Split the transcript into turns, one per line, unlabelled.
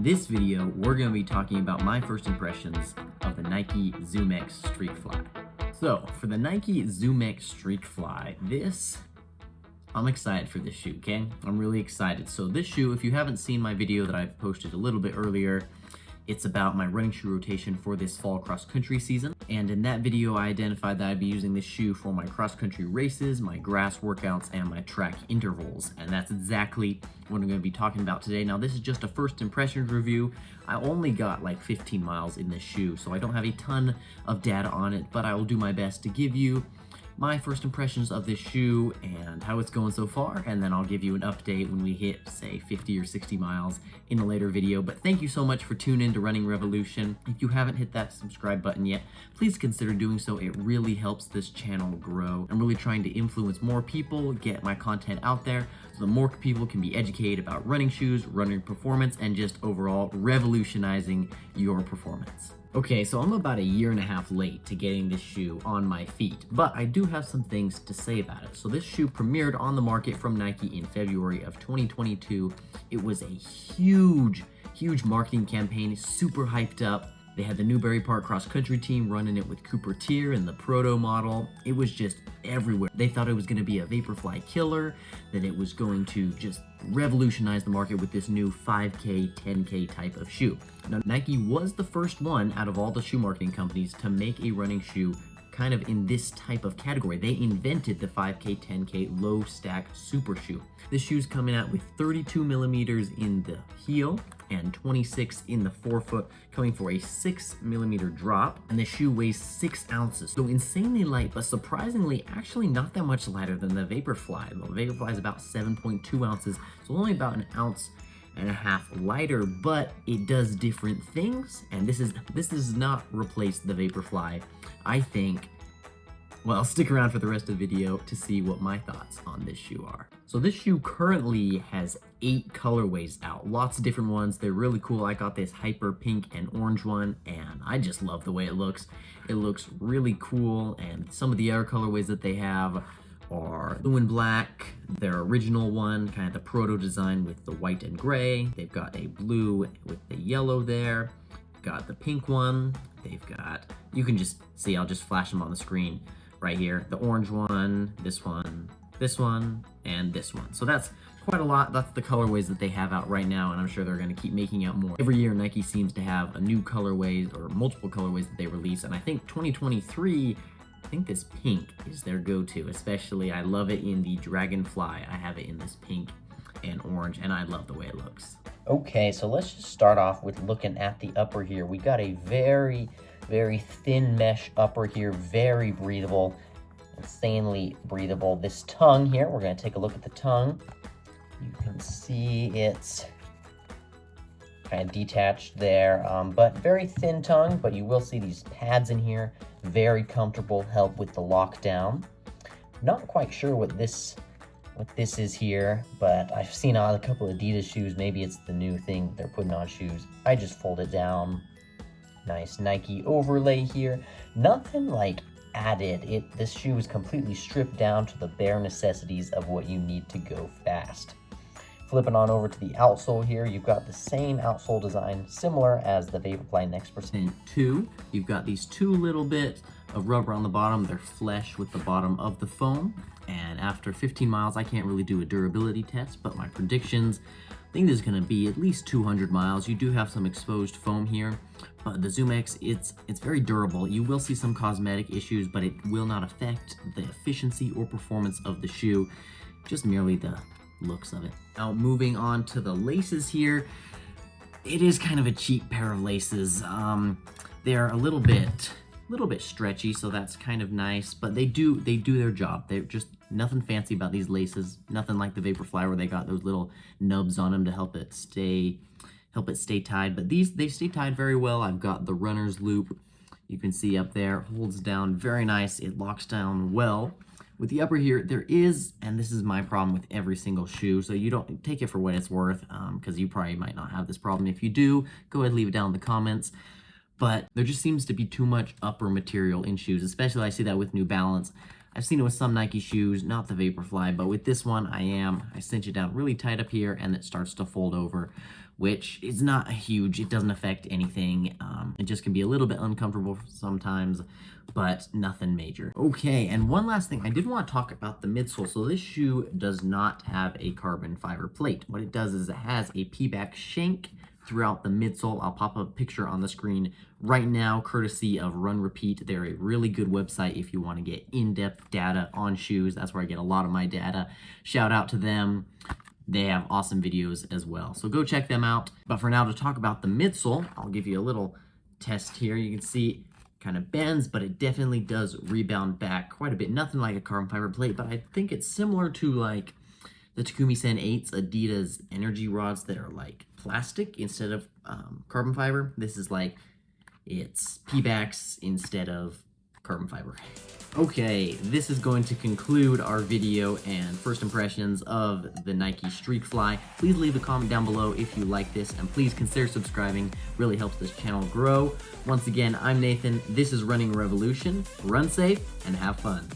In this video, we're going to be talking about my first impressions of the Nike ZoomX Streakfly. So, for the Nike ZoomX Streakfly, I'm excited for this shoe, okay? I'm really excited. So this shoe, if you haven't seen my video that I've posted a little bit earlier, it's about my running shoe rotation for this fall cross-country season. And in that video, I identified that I'd be using this shoe for my cross-country races, my grass workouts, and my track intervals. And that's exactly what I'm going to be talking about today. Now, this is just a first impressions review. I only got like 15 miles in this shoe, so I don't have a ton of data on it, but I will do my best to give you my first impressions of this shoe and how it's going so far, and then I'll give you an update when we hit, say, 50 or 60 miles in a later video. But thank you so much for tuning in to Running Revolution. If you haven't hit that subscribe button yet, please consider doing so. It really helps this channel grow. I'm really trying to influence more people, get my content out there, so that more people can be educated about running shoes, running performance, and just overall revolutionizing your performance. Okay, so I'm about a year and a half late to getting this shoe on my feet, but I do have some things to say about it. So this shoe premiered on the market from Nike in February of 2022. It was a huge marketing campaign, super hyped up. They had the Newbury Park cross-country team running it with Cooper Tier and the proto model. It was just everywhere. They thought it was going to be a Vaporfly killer, that it was going to just revolutionize the market with this new 5K, 10K type of shoe. Now, Nike was the first one out of all the shoe marketing companies to make a running shoe kind of in this type of category. They invented the 5K, 10K low stack super shoe. This shoe's coming out with 32 millimeters in the heel and 26 in the forefoot, coming for a 6 millimeter drop, and the shoe weighs 6 ounces. So insanely light, but surprisingly actually not that much lighter than the Vaporfly. The Vaporfly is about 7.2 ounces, so only about an ounce and a half lighter, but it does different things, and this does not replace the Vaporfly, I think. Well, stick around for the rest of the video to see what my thoughts on this shoe are. So this shoe currently has 8 colorways out, lots of different ones. They're really cool. I got this hyper pink and orange one, and I just love the way it looks. It looks really cool, and some of the other colorways that they have are blue and black, their original one, kind of the proto design with the white and gray. They've got a blue with the yellow there. Got the pink one. They've got, you can just see, I'll just flash them on the screen right here. The orange one, this one, and this one. So that's quite a lot. That's the colorways that they have out right now, and I'm sure they're going to keep making out more. Every year, Nike seems to have a new colorways or multiple colorways that they release, and I think 2023, I think this pink is their go-to, especially I love it in the Dragonfly. I have it in this pink and orange, and I love the way it looks. Okay, so let's just start off with looking at the upper here. We got a very thin mesh upper here, very breathable, insanely breathable. This tongue here, we're going to take a look at the tongue. You can see it's kind of detached there, but very thin tongue, but you will see these pads in here, very comfortable, help with the lockdown. Not quite sure what this is here, but I've seen on a couple of Adidas shoes. Maybe it's the new thing they're putting on shoes. I just fold it down. Nice Nike overlay here. Nothing like added. This shoe is completely stripped down to the bare necessities of what you need to go fast. Flipping on over to the outsole here, you've got the same outsole design, similar as the Vaporfly Next Percent 2. You've got these 2 little bits of rubber on the bottom. They're flesh with the bottom of the foam. And after 15 miles, I can't really do a durability test, but my predictions, I think this is going to be at least 200 miles. You do have some exposed foam here, but the ZoomX, it's very durable. You will see some cosmetic issues, but it will not affect the efficiency or performance of the shoe, just merely the looks of it. Now, moving on to the laces here, it is kind of a cheap pair of laces. They're a little bit stretchy, so that's kind of nice, but they do their job. They're just nothing fancy about these laces, nothing like the Vaporfly where they got those little nubs on them to help it stay tied, but they stay tied very well. I've got the runner's loop, you can see up there, holds down very nice. It locks down well. With the upper here, there is, and this is my problem with every single shoe, so you don't take it for what it's worth, because you probably might not have this problem. If you do, go ahead and leave it down in the comments. But there just seems to be too much upper material in shoes, especially I see that with New Balance. I've seen it with some Nike shoes, not the Vaporfly, but with this one I cinch it down really tight up here and it starts to fold over which is not huge. It doesn't affect anything. It just can be a little bit uncomfortable sometimes, but nothing major. Okay, and one last thing. I did want to talk about the midsole. So this shoe does not have a carbon fiber plate. What it does is it has a P-back shank throughout the midsole. I'll pop a picture on the screen right now, courtesy of Run Repeat. They're a really good website if you want to get in-depth data on shoes. That's where I get a lot of my data. Shout out to them. They have awesome videos as well. So go check them out. But for now, to talk about the midsole, I'll give you a little test here. You can see it kind of bends, but it definitely does rebound back quite a bit. Nothing like a carbon fiber plate, but I think it's similar to like the Takumi Sen 8's Adidas energy rods that are like plastic instead of carbon fiber. This is like, it's P-backs instead of carbon fiber. Okay, this is going to conclude our video and first impressions of the Nike Streakfly. Please leave a comment down below if you like this, and please consider subscribing. Really helps this channel grow. Once again, I'm Nathan. This is Running Revolution. Run safe and have fun.